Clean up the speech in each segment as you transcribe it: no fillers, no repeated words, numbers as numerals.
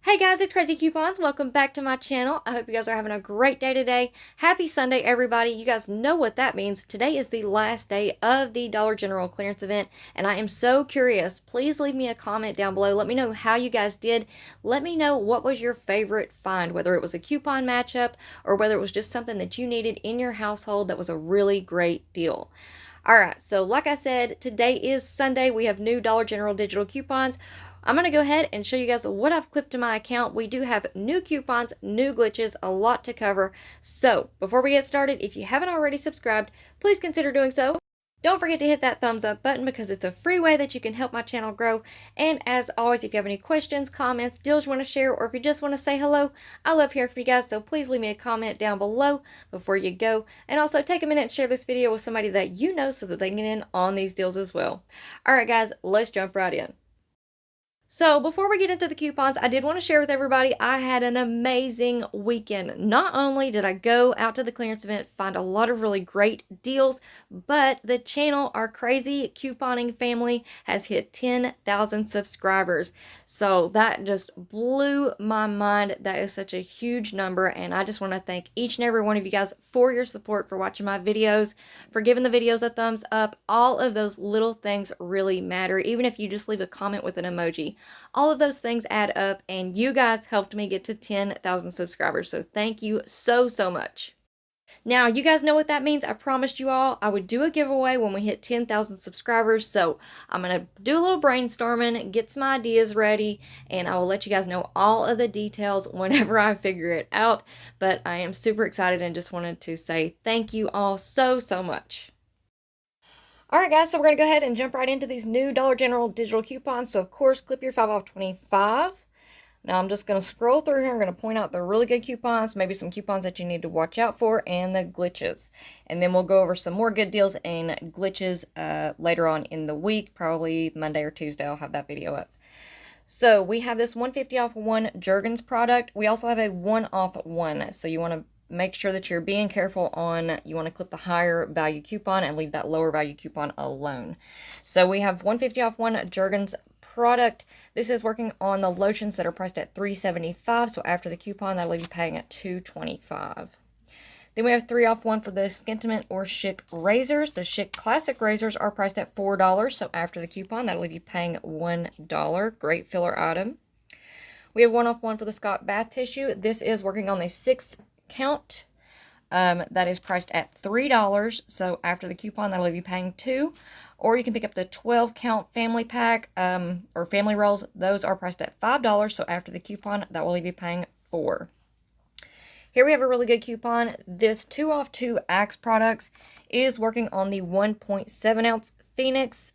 Hey guys, it's Craz-E Coupons. Welcome back to my channel. I hope you guys are having a great day today. Happy Sunday, everybody. You guys know what that means. Today is the last day of the Dollar General clearance event, and I am so curious. Please leave me a comment down below. Let me know how you guys did. Let me know what was your favorite find, whether it was a coupon matchup or whether it was just something that you needed in your household that was a really great deal. Alright, so like I said, today is Sunday. We have new Dollar General digital coupons. I'm going to go ahead and show you guys what I've clipped to my account. We do have new coupons, new glitches, a lot to cover. So before we get started, if you haven't already subscribed, please consider doing so. Don't forget to hit that thumbs up button because it's a free way that you can help my channel grow. And as always, if you have any questions, comments, deals you want to share, or if you just want to say hello, I love hearing from you guys. So please leave me a comment down below before you go. And also take a minute and share this video with somebody that you know so that they can get in on these deals as well. All right, guys, let's jump right in. So before we get into the coupons, I did want to share with everybody I had an amazing weekend. Not only did I go out to the clearance event, find a lot of really great deals, but the channel, our crazy couponing family, has hit 10,000 subscribers. So that just blew my mind. That is such a huge number, and I just want to thank each and every one of you guys for your support, for watching my videos, for giving the videos a thumbs up. All of those little things really matter, even if you just leave a comment with an emoji. All of those things add up, and you guys helped me get to 10,000 subscribers, so thank you so much. Now, you guys know what that means. I promised you all I would do a giveaway when we hit 10,000 subscribers, so I'm going to do a little brainstorming, get some ideas ready, and I will let you guys know all of the details whenever I figure it out, but I am super excited and just wanted to say thank you all so much. Alright guys, so we're going to go ahead and jump right into these new Dollar General digital coupons. So of course, clip your 5 off 25. Now I'm just going to scroll through here. I'm going to point out the really good coupons, maybe some coupons that you need to watch out for, and the glitches. And then we'll go over some more good deals and glitches later on in the week, probably Monday or Tuesday. I'll have that video up. So we have this 150 off 1 Jergens product. We also have a 1 off 1. So you want to make sure that you're being careful on, you want to clip the higher value coupon and leave that lower value coupon alone. So we have 150 off 1 Jergens product. This is working on the lotions that are priced at $3.75. So after the coupon, that'll leave you paying at $2.25. Then we have 3 off 1 for the Skintimate or Schick razors. The Schick Classic razors are priced at $4. So after the coupon, that'll leave you paying $1. Great filler item. We have 1 off 1 for the Scott bath tissue. This is working on the 6 count. That is priced at $3. So after the coupon, that'll leave you paying $2. Or you can pick up the 12 count family pack or family rolls. Those are priced at $5. So after the coupon, that will leave you paying $4. Here we have a really good coupon. This 2 off 2 Axe products is working on the 1.7 ounce Phoenix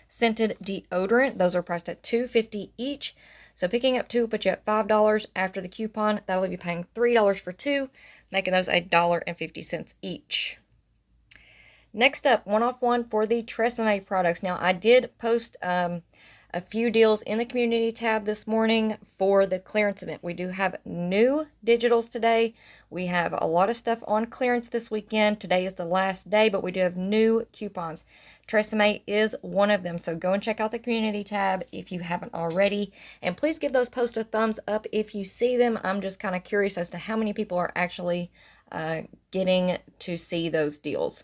scented deodorant. Those are priced at $2.50 each. So picking up 2 will put you at $5. After the coupon, that'll leave you paying $3 for 2, making those $1.50 each. Next up, 1 off 1 for the Craz-E products. Now, I did post a few deals in the community tab this morning for the clearance event. We do have new digitals today. We have a lot of stuff on clearance this weekend. Today is the last day, but we do have new coupons. Craz-E is one of them, so go and check out the community tab if you haven't already. And please give those posts a thumbs up if you see them. I'm just kind of curious as to how many people are actually getting to see those deals.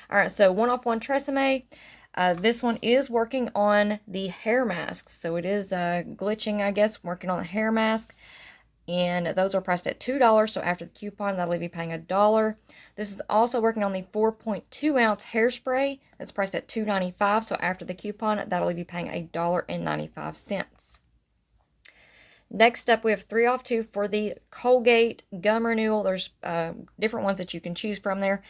All right, so 1 off 1 Craz-E. This one is working on the hair masks, so it is glitching, I guess, working on the hair mask, and those are priced at $2, so after the coupon, that'll leave you paying $1. This is also working on the 4.2 ounce hairspray, that's priced at $2.95, so after the coupon, that'll leave you paying $1.95. Next up, we have 3 off 2 for the Colgate gum renewal. There's different ones that you can choose from there.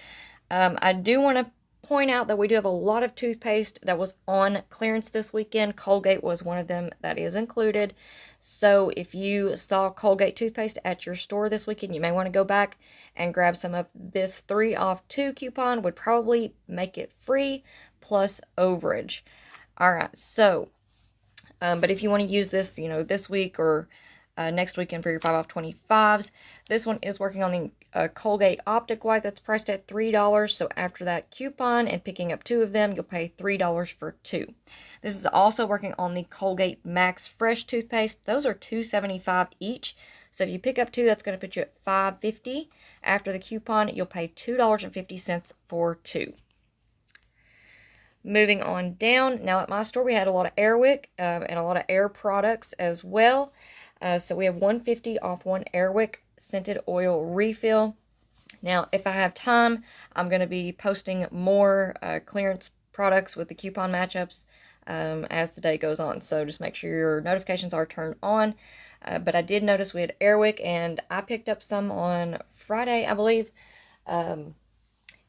I do want to point out that we do have a lot of toothpaste that was on clearance this weekend. Colgate was one of them that is included. So if you saw Colgate toothpaste at your store this weekend, you may want to go back and grab some of this 3 off 2 coupon. Would probably make it free plus overage. All right, so but if you want to use this, you know, this week or next weekend for your 5 off 25s. This one is working on the Colgate Optic White that's priced at $3. So after that coupon and picking up 2 of them, you'll pay $3 for 2. This is also working on the Colgate Max Fresh toothpaste. Those are $2.75 each. So if you pick up 2, that's going to put you at $5.50. After the coupon, you'll pay $2.50 for 2. Moving on down, now at my store we had a lot of Airwick and a lot of Air products as well. So we have $1.50 off one Airwick scented oil refill. Now, if I have time, I'm going to be posting more clearance products with the coupon matchups as the day goes on. So just make sure your notifications are turned on. But I did notice we had Airwick, and I picked up some on Friday, I believe, and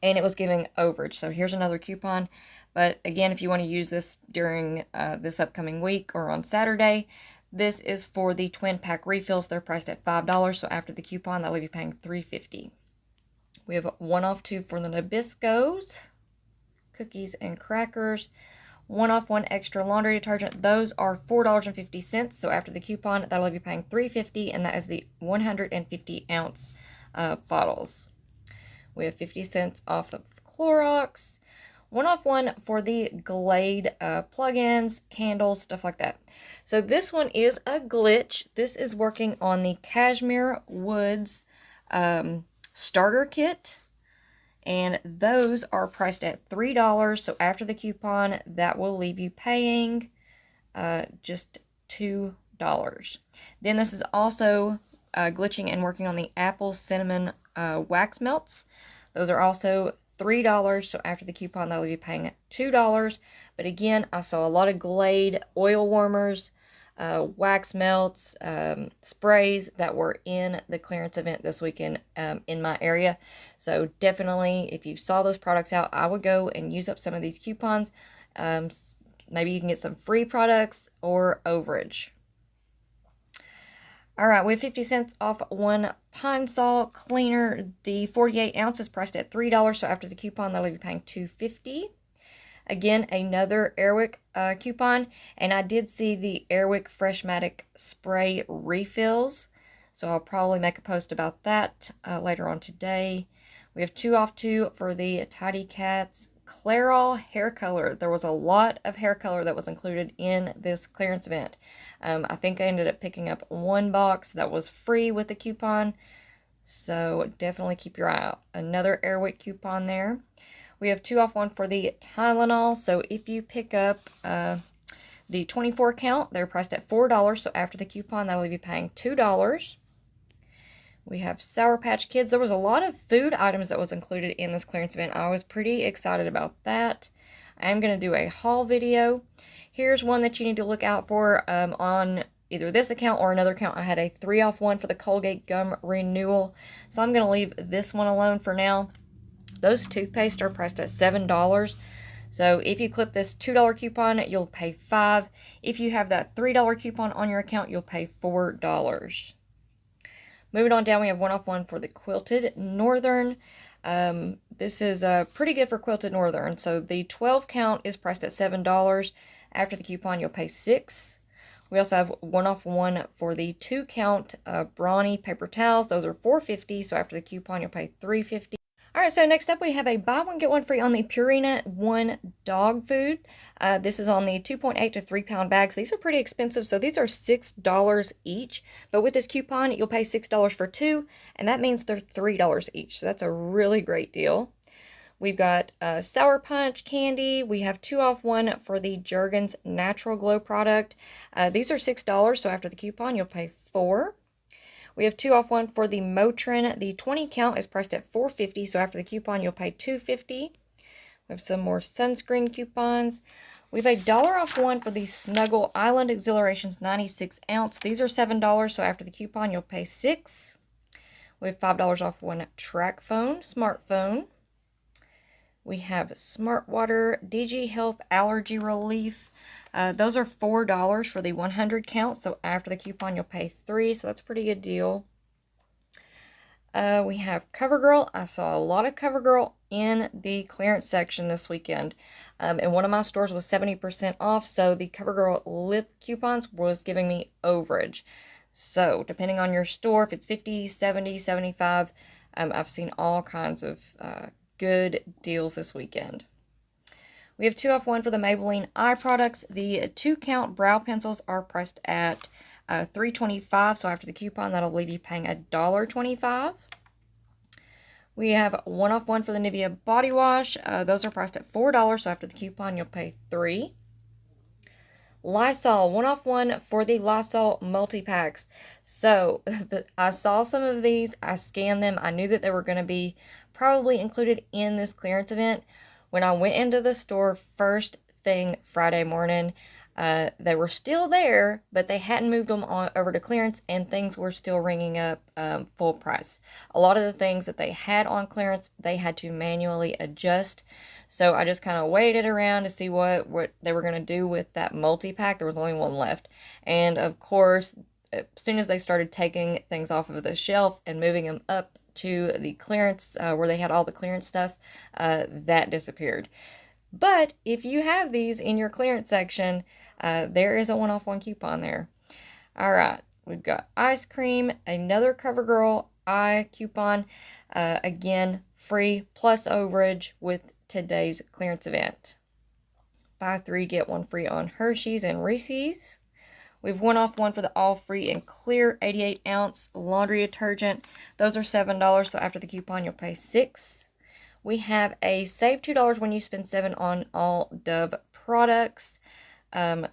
it was giving overage. So here's another coupon. But again, if you want to use this during this upcoming week or on Saturday, this is for the twin pack refills. They're priced at $5. So after the coupon, that'll leave you paying $3.50. We have 1 off 2 for the Nabiscos, cookies and crackers. 1 off 1 extra laundry detergent. Those are $4.50. So after the coupon, that'll leave you paying $3.50, and that is the 150 ounce bottles. We have 50 cents off of Clorox. 1 off 1 for the Glade plugins, candles, stuff like that. So this one is a glitch. This is working on the Cashmere Woods starter kit, and those are priced at $3. So after the coupon, that will leave you paying just $2. Then this is also glitching and working on the apple cinnamon wax melts. Those are also $3. So after the coupon, that'll be paying $2. But again, I saw a lot of Glade oil warmers, wax melts, sprays that were in the clearance event this weekend in my area. So definitely, if you saw those products out, I would go and use up some of these coupons. Maybe you can get some free products or overage. All right, we have 50 cents off one Pine Sol cleaner. The 48 ounces priced at $3. So after the coupon, that'll leave you paying $2.50. Again, another Airwick coupon. And I did see the Airwick Freshmatic spray refills. So I'll probably make a post about that later on today. We have 2 off 2 for the Tidy Cats Clairol hair color. There was a lot of hair color that was included in this clearance event. I think I ended up picking up 1 box that was free with the coupon. So definitely keep your eye out. Another Airwick coupon there. We have 2 off 1 for the Tylenol. So if you pick up the 24 count, they're priced at $4. So after the coupon, that'll leave you paying $2. We have Sour Patch Kids. There was a lot of food items that was included in this clearance event. I was pretty excited about that. I am going to do a haul video. Here's one that you need to look out for on either this account or another account. I had a 3 off 1 for the Colgate Gum Renewal. So I'm going to leave this one alone for now. Those toothpaste are priced at $7. So if you clip this $2 coupon, you'll pay $5. If you have that $3 coupon on your account, you'll pay $4. Moving on down, we have 1 off 1 for the Quilted Northern. This is pretty good for Quilted Northern. So the 12 count is priced at $7. After the coupon, you'll pay $6. We also have 1 off 1 for the 2 count Brawny paper towels. Those are $4.50. So after the coupon, you'll pay $3.50. All right, so next up we have a buy one, get one free on the Purina One dog food. This is on the 2.8 to 3 pound bags. These are pretty expensive, so these are $6 each. But with this coupon, you'll pay $6 for 2, and that means they're $3 each. So that's a really great deal. We've got Sour Punch candy. We have 2 off 1 for the Jergens Natural Glow product. These are $6, so after the coupon, you'll pay $4. We have 2 off 1 for the Motrin. The 20 count is priced at $4.50, so after the coupon, you'll pay $2.50. We have some more sunscreen coupons. We have a $1 off 1 for the Snuggle Island Exhilarations 96 ounce. These are $7, so after the coupon, you'll pay $6. We have $5 off 1 Track Phone, smartphone. We have Smart Water DG Health Allergy Relief. Those are $4 for the 100 count, so after the coupon, you'll pay $3, so that's a pretty good deal. We have CoverGirl. I saw a lot of CoverGirl in the clearance section this weekend, and one of my stores was 70% off, so the CoverGirl lip coupons was giving me overage. So depending on your store, if it's 50, 70, 75, I've seen all kinds of good deals this weekend. We have 2 off 1 for the Maybelline eye products. The 2-count brow pencils are priced at $3.25, so after the coupon, that'll leave you paying $1.25. We have 1 off 1 for the Nivea body wash. Those are priced at $4, so after the coupon, you'll pay $3. Lysol, 1 off 1 for the Lysol multi-packs. So I saw some of these, I scanned them, I knew that they were going to be probably included in this clearance event. When I went into the store first thing Friday morning, they were still there, but they hadn't moved them on over to clearance, and things were still ringing up full price. A lot of the things that they had on clearance, they had to manually adjust. So I just kind of waited around to see what they were going to do with that multi-pack. There was only one left. And of course, as soon as they started taking things off of the shelf and moving them up to the clearance where they had all the clearance stuff, that disappeared. But if you have these in your clearance section, there is a 1 off 1 coupon there. All right, we've got ice cream, another CoverGirl eye coupon, again, free plus overage with today's clearance event. Buy 3, get 1 free on Hershey's and Reese's. We've 1 off 1 for the all free and clear 88-ounce laundry detergent. Those are $7, so after the coupon, you'll pay $6. We have a save $2 when you spend $7 on all Dove products.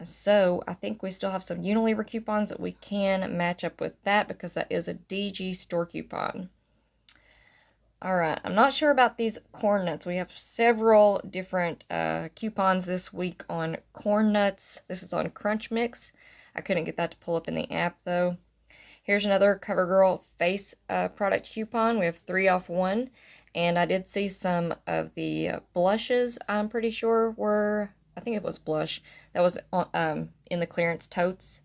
So I think we still have some Unilever coupons that we can match up with that because that is a DG store coupon. All right, I'm not sure about these corn nuts. We have several different coupons this week on corn nuts. This is on Crunch Mix. I couldn't get that to pull up in the app though. Here's another CoverGirl face product coupon. We have 3 off 1. And I did see some of the blushes, I'm pretty sure were, I think it was blush, that was in the clearance totes.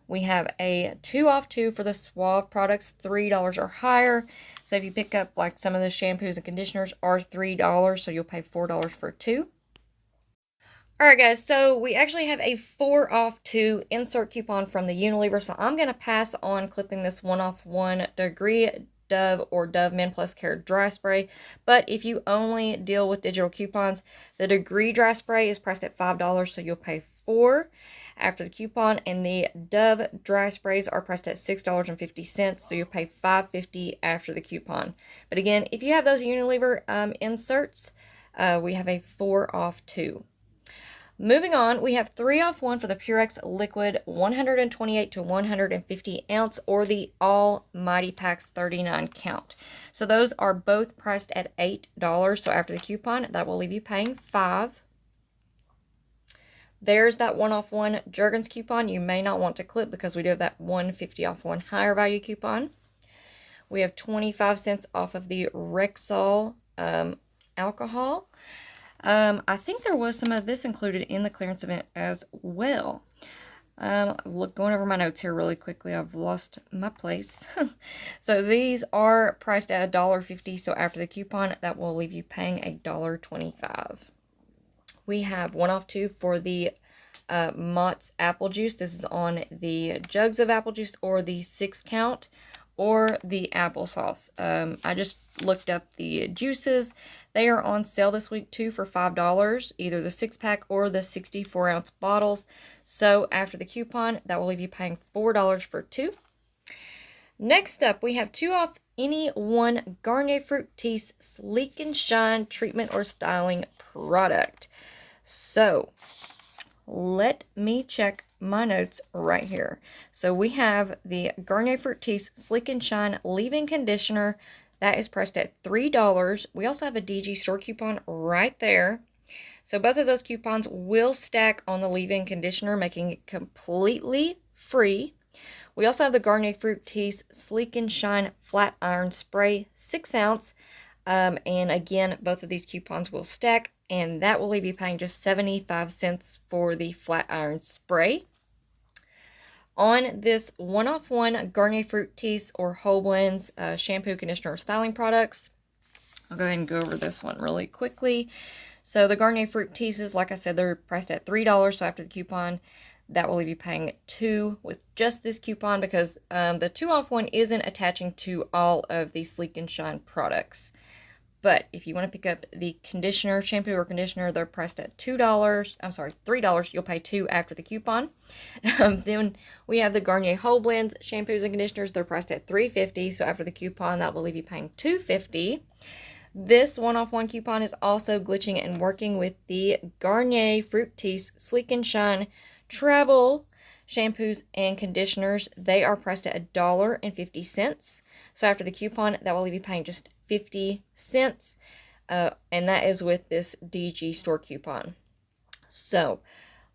We have a 2 off 2 for the Suave products, $3 or higher. So if you pick up like some of the shampoos and conditioners are $3, so you'll pay $4 for 2. Alright guys, so we actually have a 4 off 2 insert coupon from the Unilever, so I'm going to pass on clipping this 1 off 1 Degree Dove or Dove Men Plus Care dry spray. But if you only deal with digital coupons, the Degree dry spray is priced at $5, so you'll pay $4 after the coupon, and the Dove dry sprays are priced at $6.50, so you'll pay $5.50 after the coupon. But again, if you have those Unilever inserts, we have a 4 off 2. Moving on, we have 3 off 1 for the Purex Liquid 128 to 150 ounce or the All Mighty Packs 39 count. So those are both priced at $8. So after the coupon, that will leave you paying $5. There's that 1 off 1 Jergens coupon. You may not want to clip because we do have that 150 off 1 higher value coupon. We have 25 cents off of the Rexall alcohol. I think there was some of this included in the clearance event as well. Going over my notes here really quickly, I've lost my place. So these are priced at $1.50, so after the coupon, that will leave you paying $1.25. We have 1 off 2 for the Mott's apple juice. This is on the jugs of apple juice or the 6 count or the applesauce. I just looked up the juices. They are on sale this week too for $5, either the 6-pack or the 64-ounce bottles. So after the coupon, that will leave you paying $4 for 2. Next up, we have 2 off any one Garnier Fructis Sleek and Shine treatment or styling product. So let me check my notes right here. So we have the Garnier Fructis Sleek and Shine leave-in conditioner. That is priced at $3. We also have a DG store coupon right there. So both of those coupons will stack on the leave-in conditioner, making it completely free. We also have the Garnier Fructis Sleek and Shine Flat Iron Spray 6 ounce. And again, both of these coupons will stack, and that will leave you paying just 75 cents for the flat iron spray. On this 1 off 1 Garnier Fructis or Whole Blends shampoo, conditioner, or styling products, I'll go ahead and go over this one really quickly. So the Garnier Fructis, like I said, they're priced at $3, so after the coupon, that will leave you paying $2 with just this coupon, because the 2 off one isn't attaching to all of the Sleek and Shine products. But if you want to pick up the conditioner, shampoo or conditioner, they're priced at $2. I'm sorry, $3. You'll pay $2 after the coupon. Then we have the Garnier Whole Blends shampoos and conditioners. They're priced at $3.50. So after the coupon, that will leave you paying $2.50. This 1 off 1 coupon is also glitching and working with the Garnier Fructis Sleek and Shine Travel shampoos and conditioners. They are priced at $1.50. So after the coupon, that will leave you paying just 50 cents. And that is with this DG store coupon. So,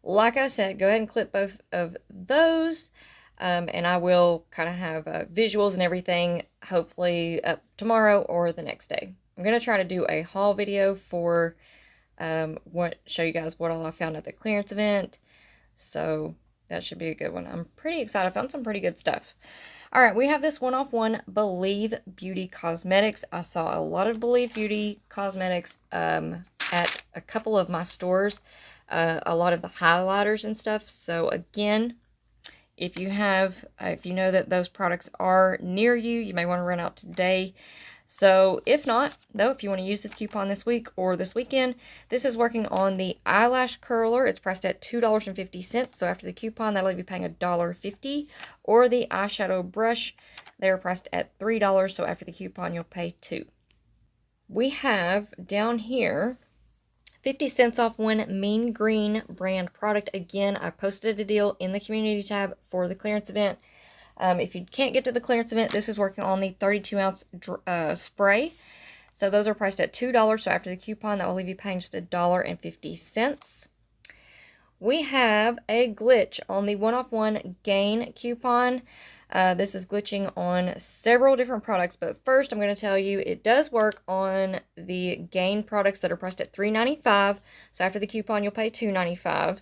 like I said, go ahead and clip both of those. And I will kind of have visuals and everything, hopefully up tomorrow or the next day. I'm going to try to do a haul video for show you guys what all I found at the clearance event. So that should be a good one. I'm pretty excited. I found some pretty good stuff. All right, we have this 1 off 1 Believe Beauty Cosmetics. I saw a lot of Believe Beauty Cosmetics at a couple of my stores. A lot of the highlighters and stuff. So again, if you know that those products are near you, you may want to run out today. So if not, though, if you want to use this coupon this week or this weekend, this is working on the eyelash curler. It's priced at $2.50. So after the coupon, that'll leave you paying $1.50. Or the eyeshadow brush, they're priced at $3. So after the coupon, you'll pay $2. We have down here 50 cents off one Mean Green brand product. Again, I posted a deal in the community tab for the clearance event. If you can't get to the clearance event, this is working on the 32-ounce spray. So those are priced at $2. So after the coupon, that will leave you paying just $1.50. We have a glitch on the 1 off 1 Gain coupon. This is glitching on several different products, but first I'm going to tell you it does work on the Gain products that are priced at $3.95. So after the coupon, you'll pay $2.95.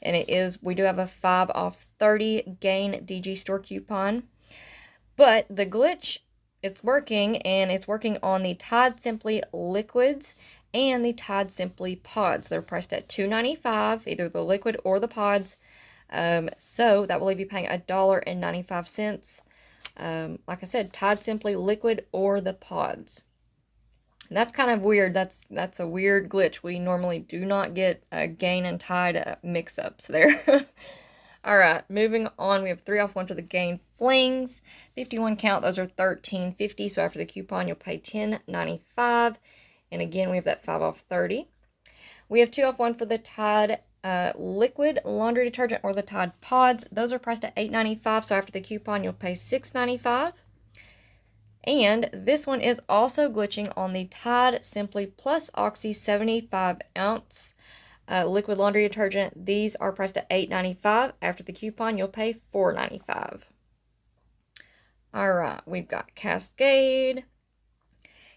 And we do have a 5 off 30 Gain DG store coupon. But the glitch, it's working, and it's working on the Tide Simply liquids and the Tide Simply pods. They're priced at $2.95, either the liquid or the pods. So that will leave you paying $1.95. Like I said, Tide Simply liquid or the pods. And that's kind of weird. That's a weird glitch. We normally do not get Gain and Tide mix-ups there. All right, moving on. We have 3 off 1 for the Gain Flings. 51 count. Those are $13.50. So after the coupon, you'll pay $10.95. And again, we have that 5 off 30. We have 2 off 1 for the Tide liquid laundry detergent or the Tide pods. Those are priced at $8.95. So after the coupon, you'll pay $6.95. And this one is also glitching on the Tide Simply Plus Oxy 75-ounce liquid laundry detergent. These are priced at $8.95. After the coupon, you'll pay $4.95. All right, we've got Cascade.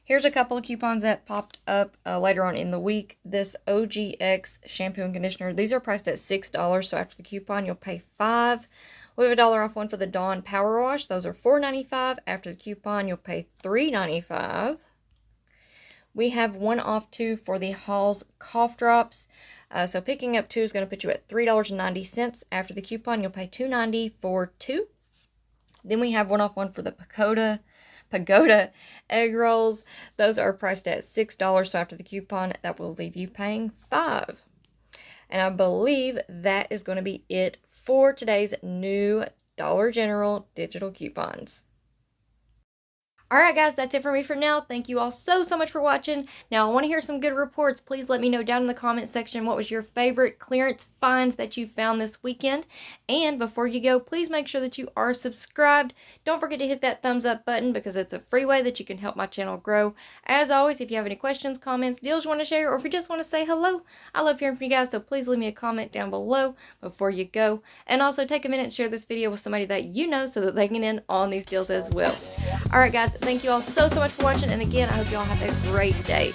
Here's a couple of coupons that popped up later on in the week. This OGX shampoo and conditioner. These are priced at $6. So after the coupon, you'll pay $5. We have a $1 off 1 for the Dawn Power Wash. Those are $4.95. After the coupon, you'll pay $3.95. We have 1 off 2 for the Halls Cough Drops. So picking up 2 is going to put you at $3.90. After the coupon, you'll pay $2.90 for 2. Then we have 1 off 1 for the Pagoda egg rolls. Those are priced at $6. So after the coupon, that will leave you paying $5. And I believe that is going to be it for today's new Dollar General digital coupons. Alright guys, that's it for me for now. Thank you all so much for watching. Now I want to hear some good reports. Please let me know down in the comment section what was your favorite clearance finds that you found this weekend. And before you go, please make sure that you are subscribed. Don't forget to hit that thumbs up button because it's a free way that you can help my channel grow. As always, if you have any questions, comments, deals you want to share, or if you just want to say hello, I love hearing from you guys, so please leave me a comment down below before you go. And also take a minute and share this video with somebody that you know so that they can get in on these deals as well. Alright guys, thank you all so much for watching, and again, I hope you all have a great day.